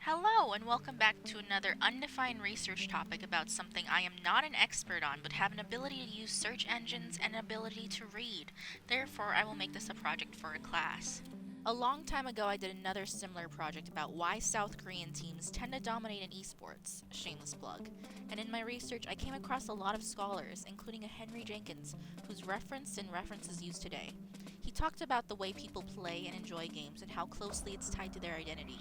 Hello, and welcome back to another undefined research topic about something I am not an expert on, but have an ability to use search engines and an ability to read. Therefore, I will make this a project for a class. A long time ago, I did another similar project about why South Korean teams tend to dominate in esports, shameless plug. And in my research, I came across a lot of scholars, including a Henry Jenkins, who's referenced in references used today. He talked about the way people play and enjoy games and how closely it's tied to their identity.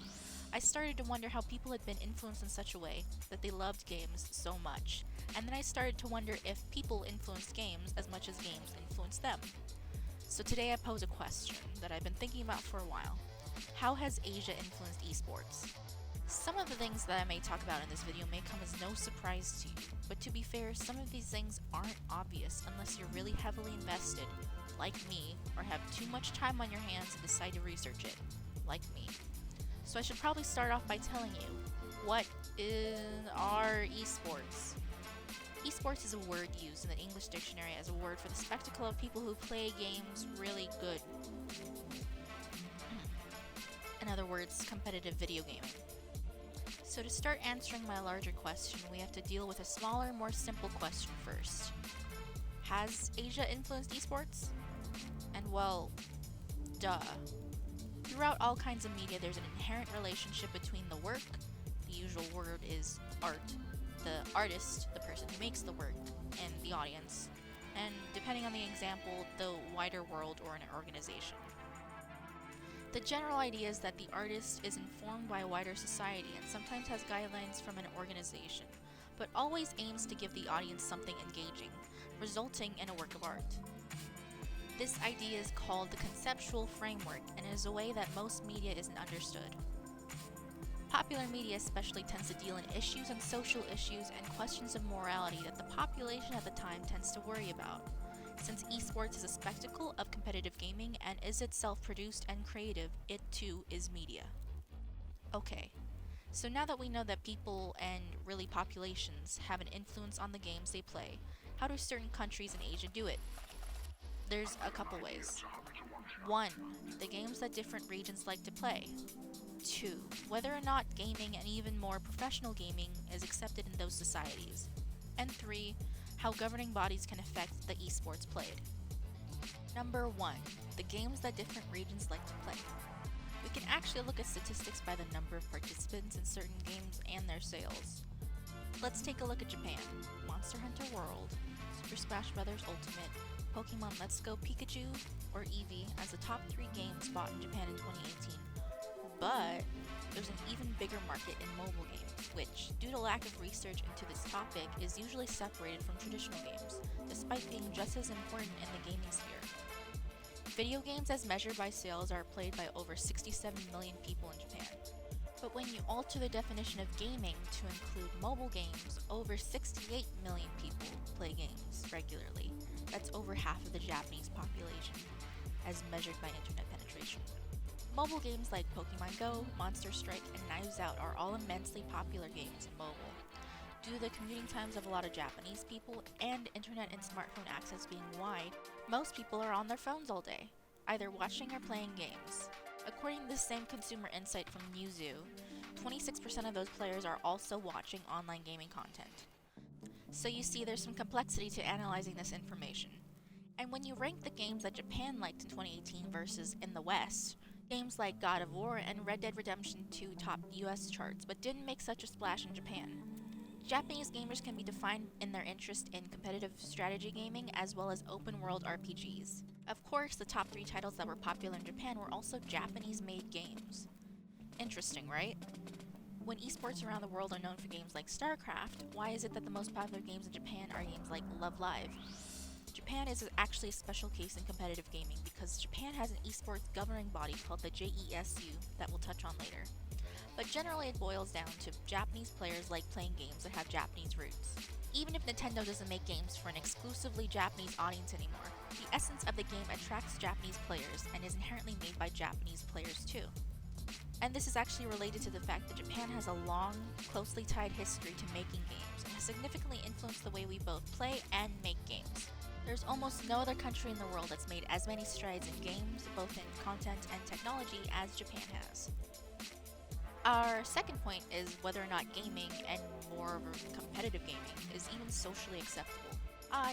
I started to wonder how people had been influenced in such a way that they loved games so much. And then I started to wonder if people influenced games as much as games influenced them. So today I pose a question that I've been thinking about for a while. How has Asia influenced esports? Some of the things that I may talk about in this video may come as no surprise to you, but to be fair, some of these things aren't obvious unless you're really heavily invested, like me, or have too much time on your hands and decide to research it, like me. So I should probably start off by telling you, what are esports? Esports is a word used in the English dictionary as a word for the spectacle of people who play games really good. In other words, competitive video gaming. So to start answering my larger question, we have to deal with a smaller, more simple question first. Has Asia influenced esports? And well, duh. Throughout all kinds of media, there's an inherent relationship between the work, the usual word is art, the artist, the person who makes the work, and the audience, and depending on the example, the wider world or an organization. The general idea is that the artist is informed by a wider society and sometimes has guidelines from an organization, but always aims to give the audience something engaging, resulting in a work of art. This idea is called the conceptual framework and is a way that most media isn't understood. Popular media especially tends to deal in issues and social issues and questions of morality that the population at the time tends to worry about. Since esports is a spectacle of competitive gaming and is itself produced and creative, it too is media. Okay, so now that we know that people and really populations have an influence on the games they play, how do certain countries in Asia do it? There's a couple ways. 1. The games that different regions like to play. 2. Whether or not gaming and even more professional gaming is accepted in those societies. And 3. How governing bodies can affect the esports played. Number 1. The games that different regions like to play. We can actually look at statistics by the number of participants in certain games and their sales. Let's take a look at Japan. Monster Hunter World, Super Smash Bros. Ultimate, Pokemon Let's Go Pikachu, or Eevee as the top 3 games bought in Japan in 2018. But there's an even bigger market in mobile games, which, due to lack of research into this topic, is usually separated from traditional games, despite being just as important in the gaming sphere. Video games as measured by sales are played by over 67 million people in Japan. But when you alter the definition of gaming to include mobile games, over 68 million people play games regularly. That's over half of the Japanese population, as measured by internet penetration. Mobile games like Pokemon Go, Monster Strike, and Knives Out are all immensely popular games in mobile. Due to the commuting times of a lot of Japanese people and internet and smartphone access being wide, most people are on their phones all day, either watching or playing games. According to the same consumer insight from Newzoo, 26% of those players are also watching online gaming content. So you see there's some complexity to analyzing this information. And when you rank the games that Japan liked in 2018 versus in the West, games like God of War and Red Dead Redemption 2 topped US charts but didn't make such a splash in Japan. Japanese gamers can be defined in their interest in competitive strategy gaming as well as open world RPGs. Of course, the top 3 titles that were popular in Japan were also Japanese-made games. Interesting, right? When esports around the world are known for games like StarCraft, why is it that the most popular games in Japan are games like Love Live? Japan is actually a special case in competitive gaming because Japan has an esports governing body called the JESU that we'll touch on later. But generally it boils down to Japanese players like playing games that have Japanese roots. Even if Nintendo doesn't make games for an exclusively Japanese audience anymore, the essence of the game attracts Japanese players and is inherently made by Japanese players too. And this is actually related to the fact that Japan has a long, closely tied history to making games and has significantly influenced the way we both play and make games. There's almost no other country in the world that's made as many strides in games, both in content and technology, as Japan has. Our second point is whether or not gaming, and moreover competitive gaming, is even socially acceptable.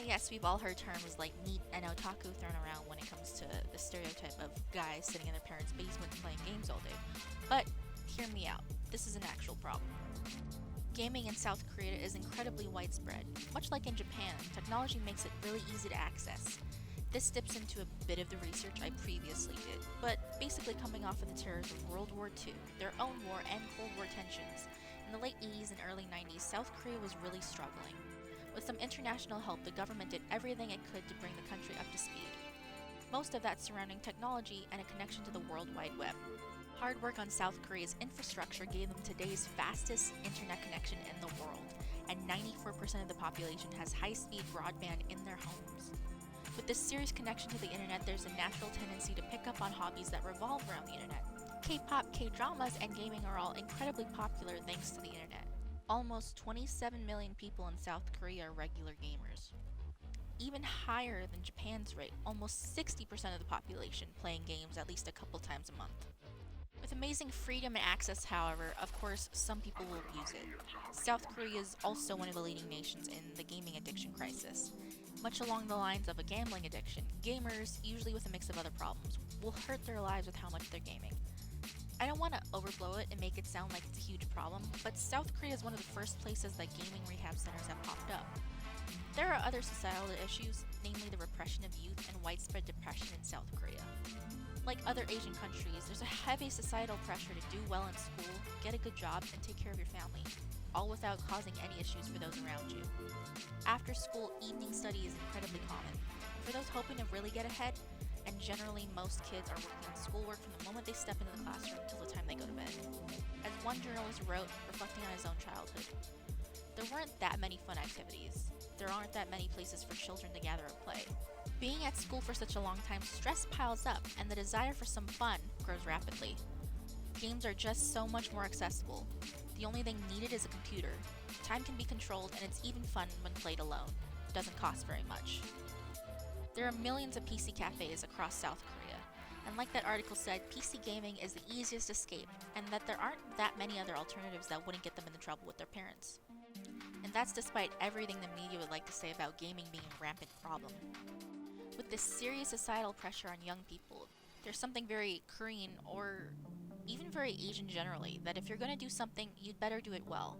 Yes, we've all heard terms like neat and otaku thrown around when it comes to the stereotype of guys sitting in their parents' basements playing games all day. But hear me out, this is an actual problem. Gaming in South Korea is incredibly widespread. Much like in Japan, technology makes it really easy to access. This dips into a bit of the research I previously did, but basically coming off of the terrors of World War II, their own war, and Cold War tensions, in the late 80s and early 90s, South Korea was really struggling. With some international help, the government did everything it could to bring the country up to speed. Most of that surrounding technology and a connection to the World Wide Web. Hard work on South Korea's infrastructure gave them today's fastest internet connection in the world, and 94% of the population has high-speed broadband in their homes. With this serious connection to the internet, there's a natural tendency to pick up on hobbies that revolve around the internet. K-pop, K-dramas, and gaming are all incredibly popular thanks to the internet. Almost 27 million people in South Korea are regular gamers. Even higher than Japan's rate, almost 60% of the population playing games at least a couple times a month. With amazing freedom and access, however, of course, some people will abuse it. South Korea is also one of the leading nations in the gaming addiction crisis. Much along the lines of a gambling addiction, gamers, usually with a mix of other problems, will hurt their lives with how much they're gaming. I don't want to overblow it and make it sound like it's a huge problem, but South Korea is one of the first places that gaming rehab centers have popped up. There are other societal issues, namely the repression of youth and widespread depression in South Korea. Like other Asian countries, there's a heavy societal pressure to do well in school, get a good job, and take care of your family, all without causing any issues for those around you. After school, evening study is incredibly common. For those hoping to really get ahead, and generally most kids are working on schoolwork from the moment they step into the classroom till the time they go to bed. As one journalist wrote, reflecting on his own childhood, there weren't that many fun activities. There aren't that many places for children to gather and play. Being at school for such a long time, stress piles up, and the desire for some fun grows rapidly. Games are just so much more accessible. The only thing needed is a computer. Time can be controlled, and it's even fun when played alone. It doesn't cost very much. There are millions of PC cafes across South Korea, and like that article said, PC gaming is the easiest escape, and that there aren't that many other alternatives that wouldn't get them into trouble with their parents. And that's despite everything the media would like to say about gaming being a rampant problem. With this serious societal pressure on young people, there's something very Korean, or even very Asian generally, that if you're going to do something, you'd better do it well.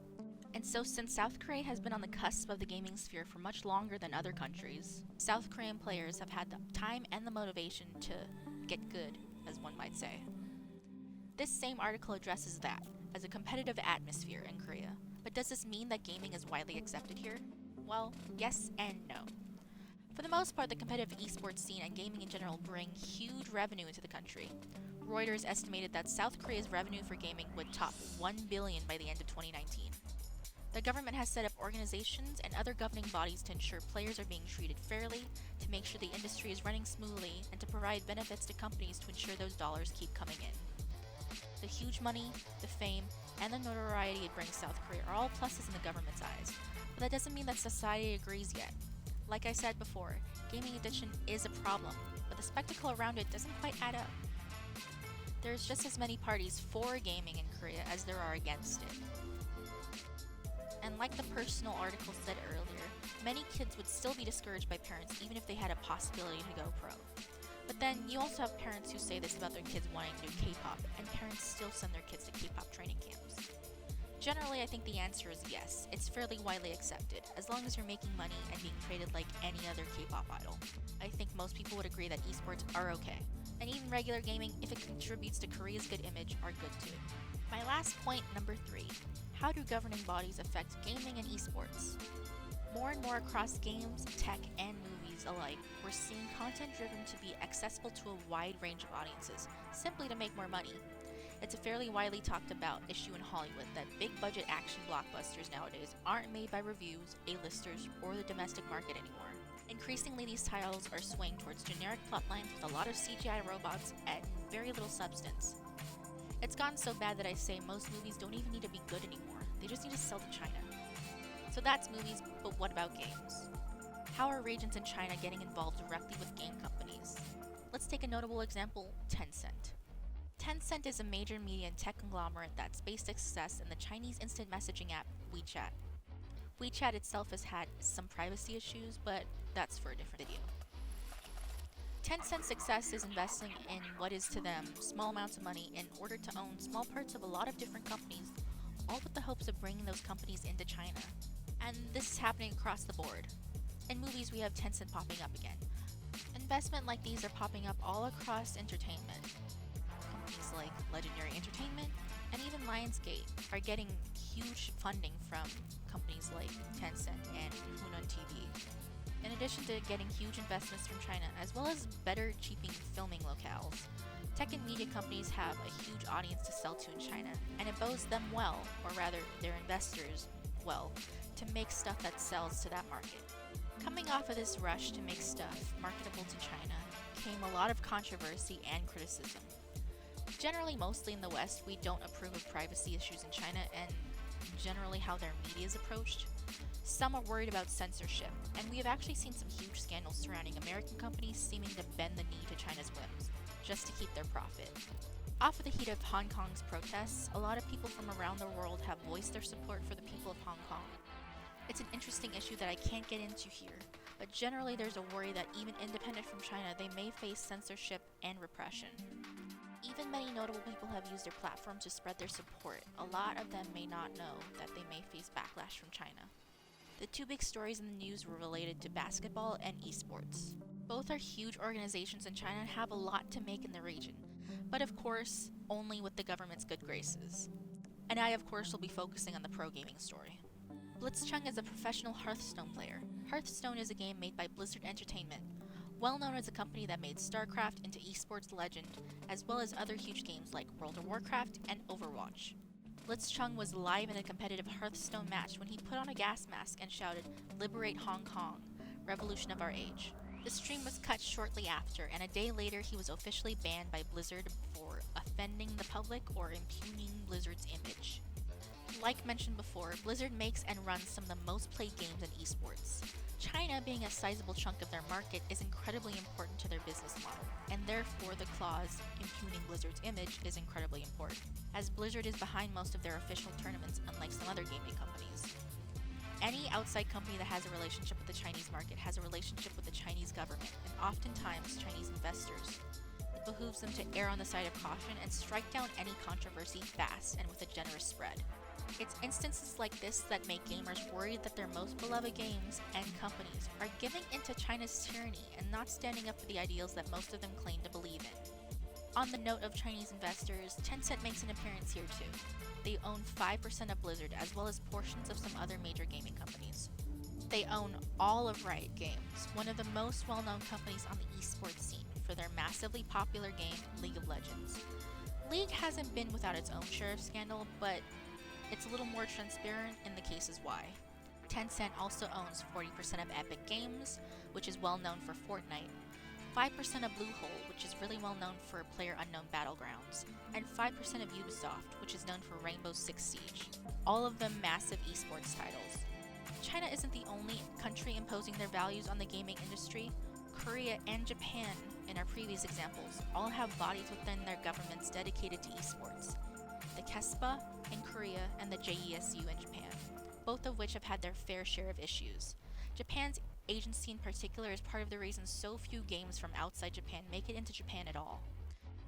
And so since South Korea has been on the cusp of the gaming sphere for much longer than other countries, South Korean players have had the time and the motivation to get good, as one might say. This same article addresses that, as a competitive atmosphere in Korea. But does this mean that gaming is widely accepted here? Well, yes and no. For the most part, the competitive eSports scene and gaming in general bring huge revenue into the country. Reuters estimated that South Korea's revenue for gaming would top $1 billion by the end of 2019. The government has set up organizations and other governing bodies to ensure players are being treated fairly, to make sure the industry is running smoothly, and to provide benefits to companies to ensure those dollars keep coming in. The huge money, the fame, and the notoriety it brings South Korea are all pluses in the government's eyes, but that doesn't mean that society agrees yet. Like I said before, gaming addiction is a problem, but the spectacle around it doesn't quite add up. There's just as many parties for gaming in Korea as there are against it. And like the personal article said earlier, many kids would still be discouraged by parents even if they had a possibility to go pro. But then you also have parents who say this about their kids wanting to do K-pop, and parents still send their kids to K-pop training camps. Generally, I think the answer is yes. It's fairly widely accepted, as long as you're making money and being treated like any other K-pop idol. I think most people would agree that esports are okay. And even regular gaming, if it contributes to Korea's good image, are good too. My last point, number 3. How do governing bodies affect gaming and esports? More and more across games, tech, and movies alike, we're seeing content driven to be accessible to a wide range of audiences, simply to make more money. It's a fairly widely talked about issue in Hollywood that big budget action blockbusters nowadays aren't made by reviews, A-listers, or the domestic market anymore. Increasingly, these titles are swaying towards generic plotlines with a lot of CGI robots and very little substance. It's gotten so bad that I say most movies don't even need to be good anymore, they just need to sell to China. So that's movies, but what about games? How are regions in China getting involved directly with game companies? Let's take a notable example, Tencent. Tencent is a major media and tech conglomerate that's based its success in the Chinese instant messaging app WeChat. WeChat itself has had some privacy issues, but that's for a different video. Tencent's success is investing in what is to them small amounts of money in order to own small parts of a lot of different companies, all with the hopes of bringing those companies into China. And this is happening across the board. In movies, we have Tencent popping up again. Investment like these are popping up all across entertainment. Companies like Legendary Entertainment and even Lionsgate are getting huge funding from companies like Tencent and Hunan TV. In addition to getting huge investments from China, as well as better cheaping filming locales, tech and media companies have a huge audience to sell to in China, and it bodes them well, or rather their investors well, to make stuff that sells to that market. Coming off of this rush to make stuff marketable to China came a lot of controversy and criticism. Generally, mostly in the West, we don't approve of privacy issues in China and generally how their media is approached. Some are worried about censorship, and we have actually seen some huge scandals surrounding American companies seeming to bend the knee to China's whims, just to keep their profit. Off of the heat of Hong Kong's protests, a lot of people from around the world have voiced their support for the people of Hong Kong. It's an interesting issue that I can't get into here, but generally there's a worry that even independent from China, they may face censorship and repression. Even many notable people have used their platform to spread their support. A lot of them may not know that they may face backlash from China. The two big stories in the news were related to basketball and eSports. Both are huge organizations in China and have a lot to make in the region, but of course, only with the government's good graces. And I, of course, will be focusing on the pro gaming story. Blitzchung is a professional Hearthstone player. Hearthstone is a game made by Blizzard Entertainment, well known as a company that made StarCraft into eSports legend, as well as other huge games like World of Warcraft and Overwatch. Blitzchung was live in a competitive Hearthstone match when he put on a gas mask and shouted, "Liberate Hong Kong, revolution of our age." The stream was cut shortly after, and a day later he was officially banned by Blizzard for offending the public or impugning Blizzard's image. Like mentioned before, Blizzard makes and runs some of the most played games in esports. China, being a sizable chunk of their market, is incredibly important to their business model, and therefore the clause impugning Blizzard's image is incredibly important, as Blizzard is behind most of their official tournaments, unlike some other gaming companies. Any outside company that has a relationship with the Chinese market has a relationship with the Chinese government, and oftentimes Chinese investors. It behooves them to err on the side of caution and strike down any controversy fast and with a generous spread. It's instances like this that make gamers worried that their most beloved games and companies are giving into China's tyranny and not standing up for the ideals that most of them claim to believe in. On the note of Chinese investors, Tencent makes an appearance here too. They own 5% of Blizzard as well as portions of some other major gaming companies. They own all of Riot Games, one of the most well-known companies on the esports scene, for their massively popular game, League of Legends. League hasn't been without its own share of scandal, but it's a little more transparent in the cases why. Tencent also owns 40% of Epic Games, which is well known for Fortnite, 5% of Bluehole, which is really well known for PlayerUnknown Battlegrounds, and 5% of Ubisoft, which is known for Rainbow Six Siege, all of them massive esports titles. China isn't the only country imposing their values on the gaming industry. Korea and Japan, in our previous examples, all have bodies within their governments dedicated to esports. The KESPA in Korea and the JESU in Japan, both of which have had their fair share of issues. Japan's agency in particular is part of the reason so few games from outside Japan make it into Japan at all.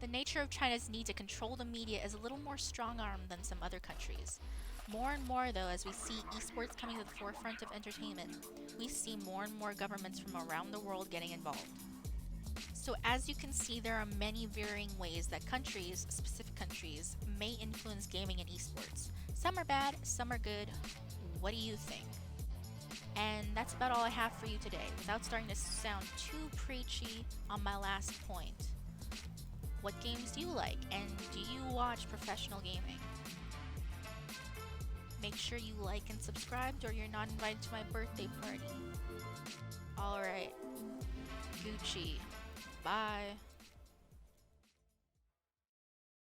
The nature of China's need to control the media is a little more strong-armed than some other countries. More and more, though, as we see esports coming to the forefront of entertainment, we see more and more governments from around the world getting involved. So as you can see, there are many varying ways that countries, specific countries, may influence gaming and esports. Some are bad, some are good. What do you think? And that's about all I have for you today, without starting to sound too preachy on my last point. What games do you like, and do you watch professional gaming? Make sure you like and subscribe or you're not invited to my birthday party. Alright, Gucci. Bye.